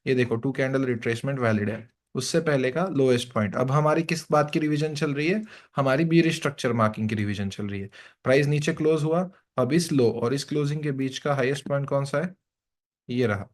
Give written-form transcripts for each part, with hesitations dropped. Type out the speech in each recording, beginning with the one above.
ये देखो to candle retracement valid है, उससे पहले का लोएस्ट पॉइंट। अब हमारी किस बात की रिवीजन चल रही है? हमारी बीयर स्ट्रक्चर मार्किंग की रिवीजन चल रही है। प्राइस नीचे क्लोज हुआ, अब इस लो और इस क्लोजिंग के बीच का हाईएस्ट पॉइंट कौन सा है? ये रहा,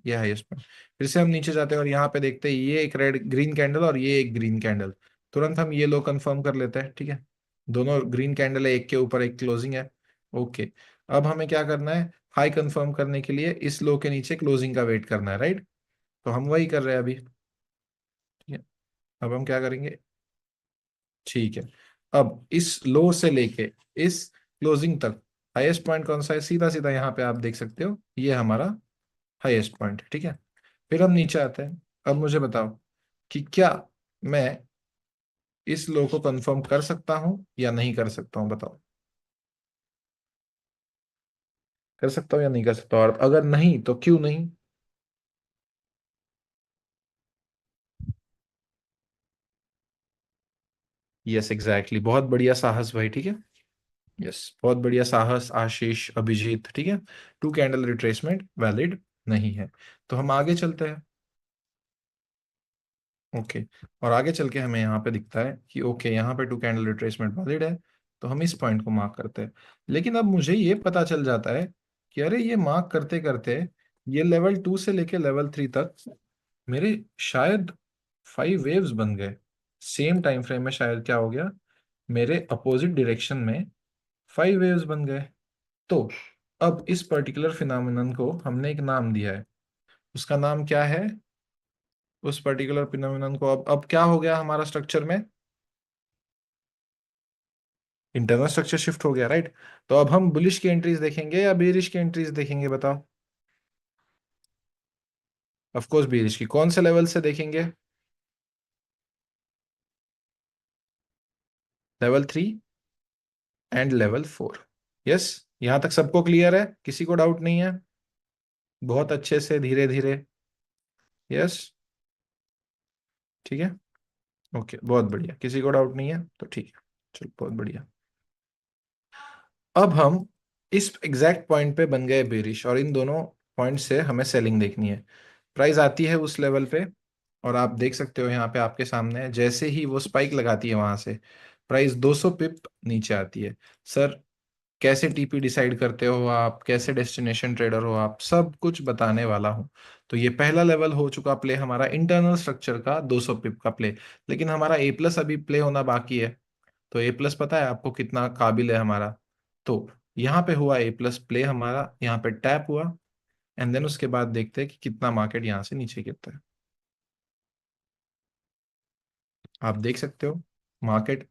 ये हाईएस्ट पॉइंट। फिर से हम नीचे जाते हैं और यहाँ पे देखते हैं ये एक रेड ग्रीन कैंडल और ये एक ग्रीन कैंडल। तुरंत हम ये लो कंफर्म कर लेते हैं, ठीक है। दोनों ग्रीन कैंडल है, एक के ऊपर एक क्लोजिंग है। ओके, अब हमें क्या करना है? हाई कंफर्म करने के लिए इस लो के नीचे क्लोजिंग का वेट करना है, राइट? तो हम वही कर रहे हैं अभी, ठीक है। अब हम क्या करेंगे? ठीक है, अब इस लो से लेके इस क्लोजिंग तक हाईएस्ट पॉइंट कौन सा है? सीधा सीधा यहाँ पे आप देख सकते हो, ये हमारा हाईएस्ट पॉइंट है, ठीक है। फिर हम नीचे आते हैं। अब मुझे बताओ कि क्या मैं इस लो को कंफर्म कर सकता हूं या नहीं कर सकता हूं? बताओ, कर सकता हूं या नहीं कर सकता हूं? और अगर नहीं तो क्यों नहीं? यस एग्जैक्टली, बहुत बढ़िया साहस भाई, ठीक है। यस, बहुत बढ़िया साहस, आशीष, अभिजीत, ठीक है। टू कैंडल रिट्रेसमेंट वैलिड नहीं है। तो हम आगे चलते हैं। ओके, और आगे चल के हमें यहाँ पे दिखता है कि ओके यहाँ पे टू कैंडल रिट्रेसमेंट वैलिड है, तो हम इस पॉइंट को मार्क करते हैं। लेकिन अब मुझे ये पता चल जाता है कि अरे ये मार्क करते करते ये लेवल 2 से लेके लेवल 3 तक मेरे शायद 5 वेव्स बन गए। सेम टाइम फ्रेम में शायद क्या हो गया, मेरे अपोजिट डायरेक्शन में 5 वेव्स बन गए। तो अब इस पर्टिकुलर फिनोमिनन को हमने एक नाम दिया है, उसका नाम क्या है? उस पर्टिकुलर फिनोमिनन को अब क्या हो गया हमारा स्ट्रक्चर में? इंटरनल स्ट्रक्चर शिफ्ट हो गया, राइट? तो अब हम बुलिश की एंट्रीज देखेंगे या बेरिश की एंट्रीज देखेंगे? बताओ। ऑफ कोर्स बेरिश की। कौन से लेवल से देखेंगे? Level 3 and level 4। यस, यहां तक सबको क्लियर है? किसी को डाउट नहीं है? बहुत अच्छे से, धीरे धीरे। यस, ठीक है। ओके, बहुत बढ़िया, किसी को डाउट नहीं है तो ठीक है। चलो, बहुत बढ़िया। अब हम इस एग्जैक्ट पॉइंट पे बन गए बेरिश, और इन दोनों पॉइंट से हमें सेलिंग देखनी है। प्राइस आती है उस लेवल पे, और आप देख सकते हो यहाँ पे आपके सामने है, जैसे ही वो स्पाइक लगाती है वहां से प्राइस 200 पिप नीचे आती है। सर, कैसे टीपी डिसाइड करते हो आप, कैसे डेस्टिनेशन ट्रेडर हो आप, सब कुछ बताने वाला हूँ। तो ये पहला लेवल हो चुका प्ले हमारा, इंटरनल स्ट्रक्चर का 200 पिप का प्ले। लेकिन हमारा ए प्लस अभी प्ले होना बाकी है। तो ए प्लस पता है आपको कितना काबिल है हमारा? तो यहाँ पे हुआ ए प्लस प्ले हमारा, यहाँ पे टैप हुआ, एंड देन उसके बाद देखते हैं कि कितना मार्केट यहाँ से नीचे गिरता है। आप देख सकते हो मार्केट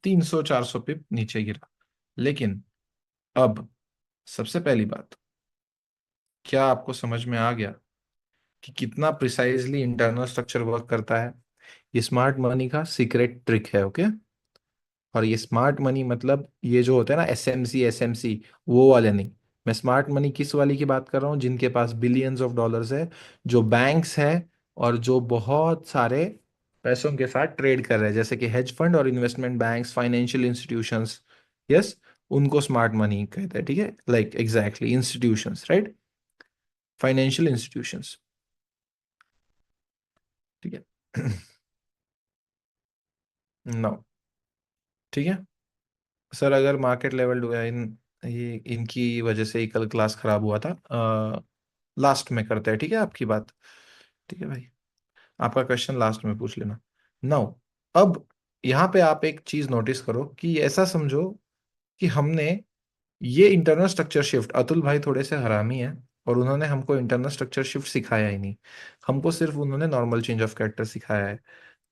300 400 पिप नीचे गिरा। लेकिन अब सबसे पहली बात, क्या आपको समझ में आ गया कि कितना प्रिसाइजली इंटरनल स्ट्रक्चर वर्क करता है? ये स्मार्ट मनी का सीक्रेट ट्रिक है, ओके। और ये स्मार्ट मनी मतलब ये जो होता है ना, एसएमसी एसएमसी, वो वाले नहीं। मैं स्मार्ट मनी किस वाली की बात कर रहा हूँ? जिनके पास बिलियंस ऑफ डॉलर्स है, जो बैंक्स है, और जो बहुत सारे पैसों के साथ ट्रेड कर रहे हैं, जैसे कि हेज फंड और investment banks, financial institutions. Yes, उनको स्मार्ट मनी कहते हैं, ठीक है। Like exactly institutions, right? Financial institutions, ठीक है। नो, ठीक है। सर, अगर मार्केट लेवल ये इनकी वजह से ही कल क्लास खराब हुआ था। लास्ट में करते हैं, ठीक है आपकी बात? ठीक है भाई, आपका क्वेश्चन लास्ट में पूछ लेना। नाउ, अब यहाँ पे आप एक चीज नोटिस करो कि ऐसा समझो कि हमने ये इंटरनल स्ट्रक्चर शिफ्ट, अतुल भाई थोड़े से हरामी हैं और उन्होंने हमको इंटरनल स्ट्रक्चर शिफ्ट सिखाया ही नहीं। हमको सिर्फ उन्होंने नॉर्मल चेंज ऑफ कैरेक्टर सिखाया है।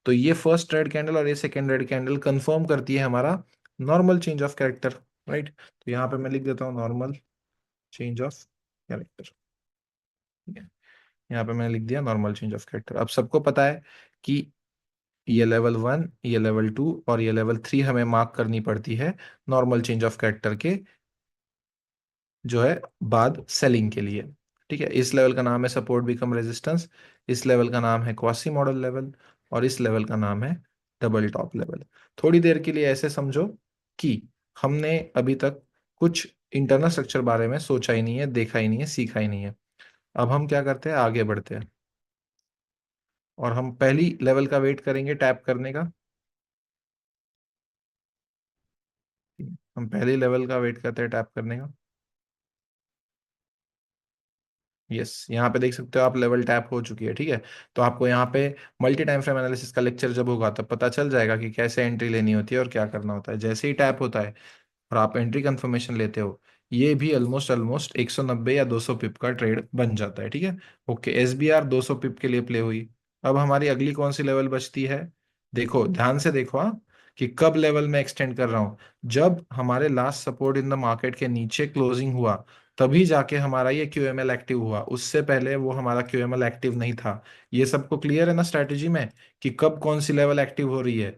तो ये फर्स्ट रेड कैंडल और ये सेकेंड रेड कैंडल कंफर्म करती है हमारा normal change of character, right? तो यहाँ पे मैं लिख देता हूँ नॉर्मल चेंज ऑफ कैरेक्टर, ठीक है। यहाँ पे मैंने लिख दिया नॉर्मल चेंज ऑफ कैरेक्टर। अब सबको पता है कि ये लेवल 1, ये लेवल 2 और ये लेवल 3 हमें मार्क करनी पड़ती है नॉर्मल चेंज ऑफ कैरेक्टर के जो है बाद सेलिंग के लिए, ठीक है। इस लेवल का नाम है सपोर्ट बिकम रेजिस्टेंस, इस लेवल का नाम है क्वासी मॉडल लेवल, और इस लेवल का नाम है डबल टॉप लेवल। थोड़ी देर के लिए ऐसे समझो कि हमने अभी तक कुछ इंटरनल स्ट्रक्चर बारे में सोचा ही नहीं है, देखा ही नहीं है, सीखा ही नहीं है। अब हम क्या करते हैं, आगे बढ़ते हैं और हम पहली लेवल का वेट करेंगे टैप करने का। हम पहली लेवल का वेट करते हैं टैप करने का। यस, यहाँ पे देख सकते हो आप, लेवल टैप हो चुकी है, ठीक है। तो आपको यहाँ पे मल्टी टाइम फ्रेम एनालिसिस का लेक्चर जब होगा तब पता चल जाएगा कि कैसे एंट्री लेनी होती है और क्या करना होता है। जैसे ही टैप होता है और आप एंट्री कंफर्मेशन लेते हो, ये भी ऑलमोस्ट ऑलमोस्ट 190 या 200 पिप का ट्रेड बन जाता है, ठीक है। ओके, एसबीआर 200 पिप के लिए प्ले हुई। अब हमारी अगली कौन सी लेवल बचती है? देखो ध्यान से देखो, हाँ, कि कब लेवल में एक्सटेंड कर रहा हूँ। जब हमारे last support in the market के नीचे क्लोजिंग हुआ, तभी जाके हमारा ये क्यूएमएल एक्टिव हुआ। उससे पहले वो हमारा क्यूएमएल एक्टिव नहीं था। ये सबको क्लियर है ना स्ट्रैटेजी में, कि कब कौन सी लेवल एक्टिव हो रही है?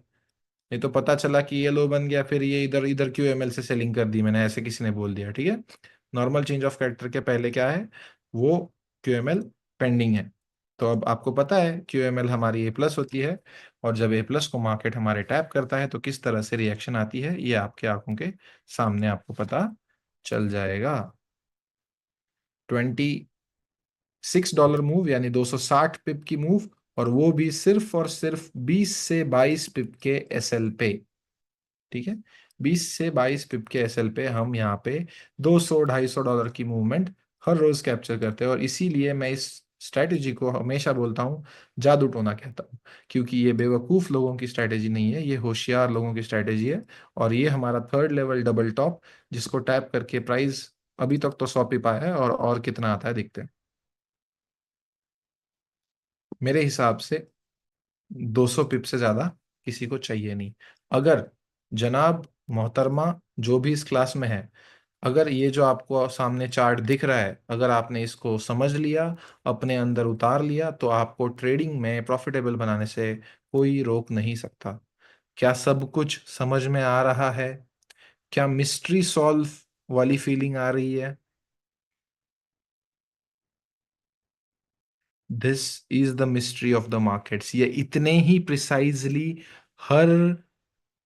नहीं तो पता चला कि ये लो बन गया, फिर ये इधर इधर क्यू एम एल से सेलिंग कर दी मैंने, ऐसे किसी ने बोल दिया, ठीक है। नॉर्मल चेंज ऑफ कैरेक्टर के पहले क्या है, वो क्यू एम एल पेंडिंग है। तो अब आपको पता है क्यू एम एल हमारी ए प्लस होती है, और जब ए प्लस को मार्केट हमारे टैप करता है तो किस तरह से रिएक्शन आती है, ये आपके आंखों के सामने आपको पता चल जाएगा। $26 मूव, यानी 260 पिप की मूव, और वो भी सिर्फ और सिर्फ 20 से 22 पिप के एस एल पे, ठीक है। 20 से 22 पिप के एसएल पे हम यहाँ पे $200-250 की मूवमेंट हर रोज कैप्चर करते हैं। और इसीलिए मैं इस स्ट्रैटेजी को हमेशा बोलता हूँ जादू टोना कहता हूँ, क्योंकि ये बेवकूफ लोगों की स्ट्रैटेजी नहीं है, ये होशियार लोगों की स्ट्रैटेजी है। और ये हमारा थर्ड लेवल डबल टॉप, जिसको टैप करके प्राइस अभी तक तो 100 पिप आया है, और कितना आता है देखते हैं। मेरे हिसाब से 200 पिप से ज्यादा किसी को चाहिए नहीं। अगर जनाब मोहतरमा जो भी इस क्लास में है, अगर ये जो आपको सामने चार्ट दिख रहा है, अगर आपने इसको समझ लिया, अपने अंदर उतार लिया, तो आपको ट्रेडिंग में प्रॉफिटेबल बनाने से कोई रोक नहीं सकता। क्या सब कुछ समझ में आ रहा है? क्या मिस्ट्री सॉल्व वाली फीलिंग आ रही है? This is the mystery of the markets. ये इतने ही प्रिसाइजली हर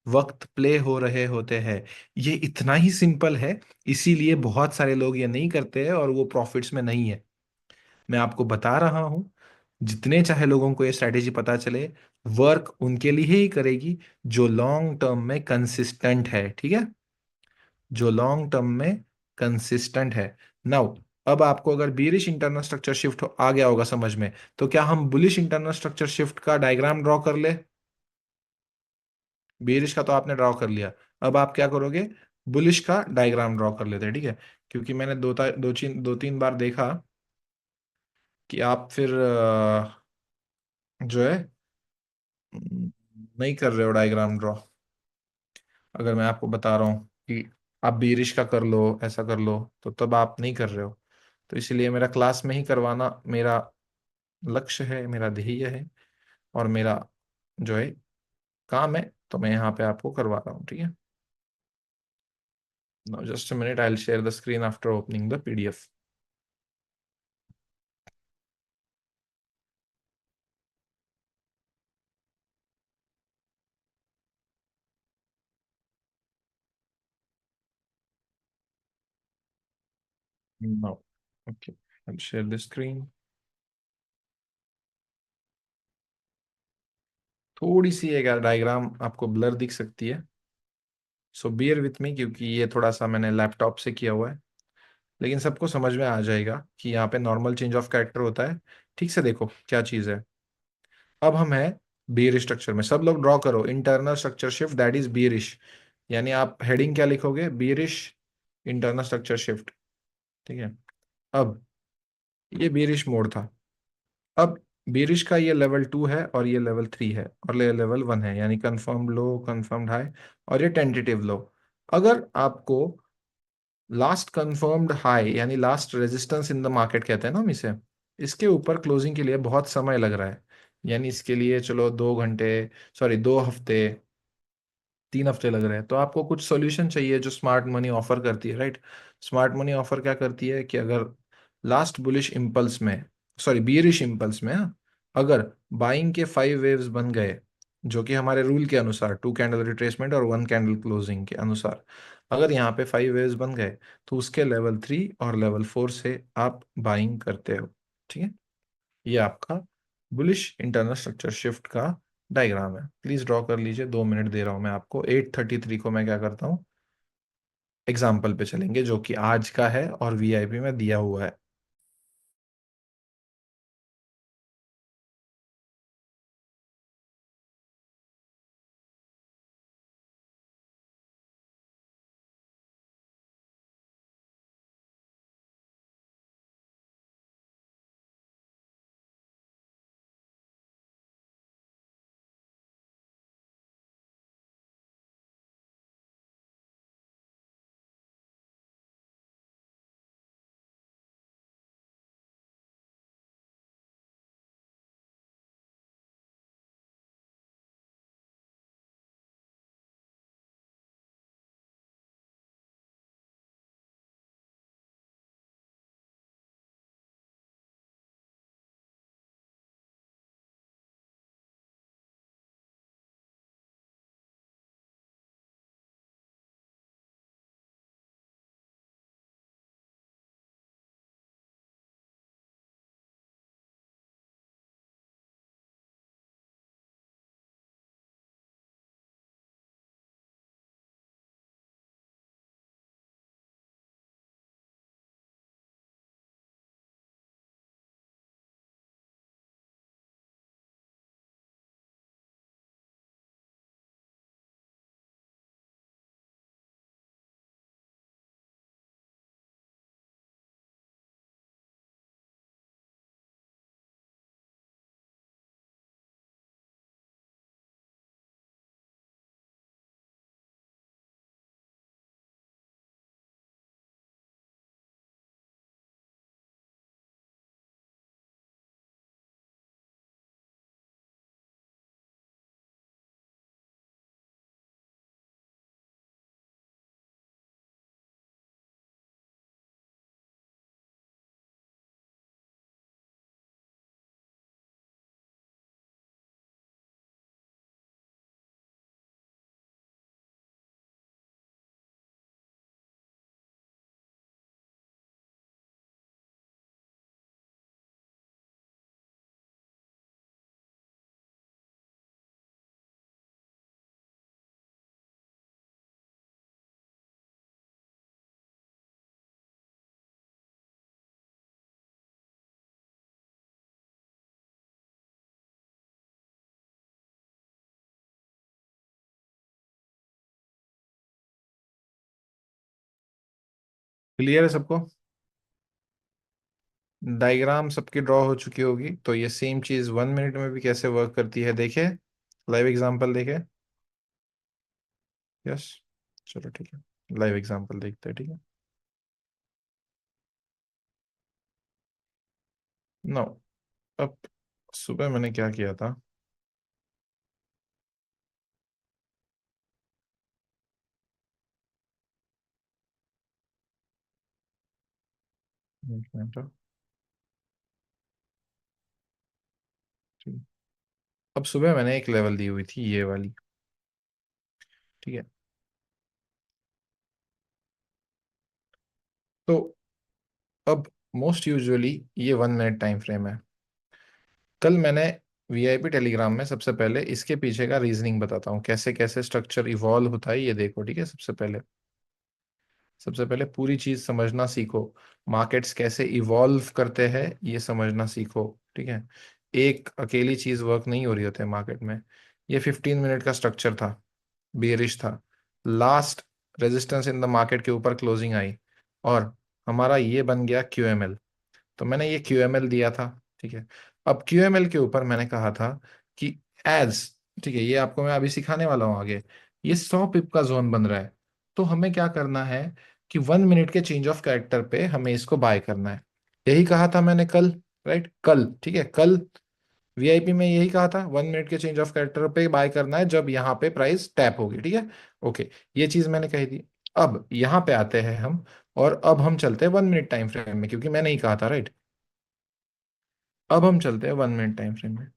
वक्त प्ले हो रहे होते हैं। ये इतना ही सिंपल है, इसीलिए बहुत सारे लोग ये नहीं करते हैं और वो प्रॉफिट्स में नहीं है। मैं आपको बता रहा हूं, जितने चाहे लोगों को ये स्ट्रैटेजी पता चले, वर्क उनके लिए ही करेगी जो लॉन्ग टर्म में कंसिस्टेंट है, ठीक है। जो लॉन्ग टर्म में कंसिस्टेंट है। नाउ, अब आपको अगर बीरिश इंटरनल स्ट्रक्चर शिफ्ट आ गया होगा समझ में, तो क्या हम बुलिश इंटरनल स्ट्रक्चर शिफ्ट का डायग्राम ड्रॉ कर ले? बेरिश का तो आपने ड्रॉ कर लिया, अब आप क्या करोगे? बुलिश का डायग्राम ड्रॉ कर लेते हैं, ठीक है। क्योंकि मैंने दो तीन बार देखा कि आप फिर जो है नहीं कर रहे हो डायग्राम ड्रॉ। अगर मैं आपको बता रहा हूँ कि आप बेरिश का कर लो, ऐसा कर लो, तो तब आप नहीं कर रहे हो। तो इसलिए मेरा क्लास में ही करवाना मेरा लक्ष्य है, मेरा ध्येय है, और मेरा जो है काम है। तो मैं यहाँ पे आपको करवा रहा हूँ, ठीक है। Now just a minute, I'll share the screen after opening the PDF. No. Okay. I'll share the screen. थोड़ी सी एक डायग्राम आपको ब्लर दिख सकती है, सो बियर विथ मी, क्योंकि ये थोड़ा सा मैंने लैपटॉप से किया हुआ है। लेकिन सबको समझ में आ जाएगा कि यहाँ पे नॉर्मल चेंज ऑफ कैरेक्टर होता है। ठीक से देखो क्या चीज़ है। अब हम है बियर स्ट्रक्चर में, सब लोग ड्रॉ करो internal structure shift that is bearish. यानी आप हेडिंग क्या लिखोगे? बियरिश इंटरनल स्ट्रक्चर शिफ्ट, ठीक है। अब ये बियरिश मोड था। अब बेरिश का ये लेवल 2 है, और ये लेवल 3 है, और ये लेवल 1 है, यानी कंफर्म लो, कंफर्म्ड हाई, और ये टेंटेटिव लो। अगर आपको लास्ट कंफर्म्ड हाई, यानी last resistance in the market कहते हैं ना हम इसे, इसके ऊपर क्लोजिंग के लिए बहुत समय लग रहा है, यानी इसके लिए चलो 2 घंटे, सॉरी 2 हफ्ते, 3 हफ्ते लग रहे हैं, तो आपको कुछ सॉल्यूशन चाहिए जो स्मार्ट मनी ऑफर करती है, राइट। स्मार्ट मनी ऑफर क्या करती है कि अगर लास्ट बुलिश इम्पल्स में, सॉरी बियरिश इम्पल्स में, हाँ, अगर बाइंग के 5 वेव्स बन गए, जो कि हमारे रूल के अनुसार 2 कैंडल रिट्रेसमेंट और 1 कैंडल क्लोजिंग के अनुसार, अगर यहाँ पे 5 वेव्स बन गए, तो उसके लेवल 3 और लेवल 4 से आप बाइंग करते हो। ठीक है। ये आपका बुलिश इंटरनल स्ट्रक्चर शिफ्ट का डायग्राम है। प्लीज ड्रॉ कर लीजिए, 2 मिनट दे रहा हूं मैं आपको। 8:33 को मैं क्या करता हूँ, एग्जाम्पल पे चलेंगे जो कि आज का है और वीआईपी में दिया हुआ है। क्लियर है सबको? डायग्राम सबकी ड्रॉ हो चुकी होगी। तो ये सेम चीज 1 मिनट में भी कैसे वर्क करती है देखे, लाइव एग्जांपल देखे। यस, चलो ठीक है, लाइव एग्जांपल देखते हैं, ठीक है। नो, अब सुबह मैंने क्या किया था, एक मिनट, ठीक है। अब सुबह मैंने एक लेवल दी हुई थी, ये वाली, ठीक है। तो अब मोस्ट यूजुअली ये 1 मिनट टाइम फ्रेम है। कल मैंने वीआईपी टेलीग्राम में सबसे पहले इसके पीछे का रीजनिंग बताता हूँ, कैसे कैसे स्ट्रक्चर इवॉल्व होता है ये देखो, ठीक है। सबसे पहले पूरी चीज समझना सीखो, मार्केट्स कैसे इवॉल्व करते हैं ये समझना सीखो, ठीक है। एक अकेली चीज वर्क नहीं हो रही होती है मार्केट में। ये 15 मिनट का स्ट्रक्चर था, बेरिश था। Last resistance in the market के ऊपर क्लोजिंग आई और हमारा ये बन गया क्यूएमएल। तो मैंने ये क्यूएमएल दिया था, ठीक है। अब क्यूएमएल के ऊपर मैंने कहा था कि एज, ठीक है, ये आपको मैं अभी सिखाने वाला हूँ आगे। ये 100 पिप का जोन बन रहा है, तो हमें क्या करना है कि 1 मिनट के चेंज ऑफ कैरेक्टर पे हमें इसको बाय करना है। यही कहा था मैंने कल, राइट, कल, ठीक है। कल वीआईपी में यही कहा था, 1 मिनट के चेंज ऑफ कैरेक्टर पे बाय करना है जब यहाँ पे प्राइस टैप होगी, ठीक है। ओके, ये चीज मैंने कही थी। अब यहाँ पे आते हैं हम, और अब हम चलते हैं 1 मिनट टाइम फ्रेम में, क्योंकि मैंने ही कहा था, राइट। अब हम चलते हैं 1 मिनट टाइम फ्रेम में।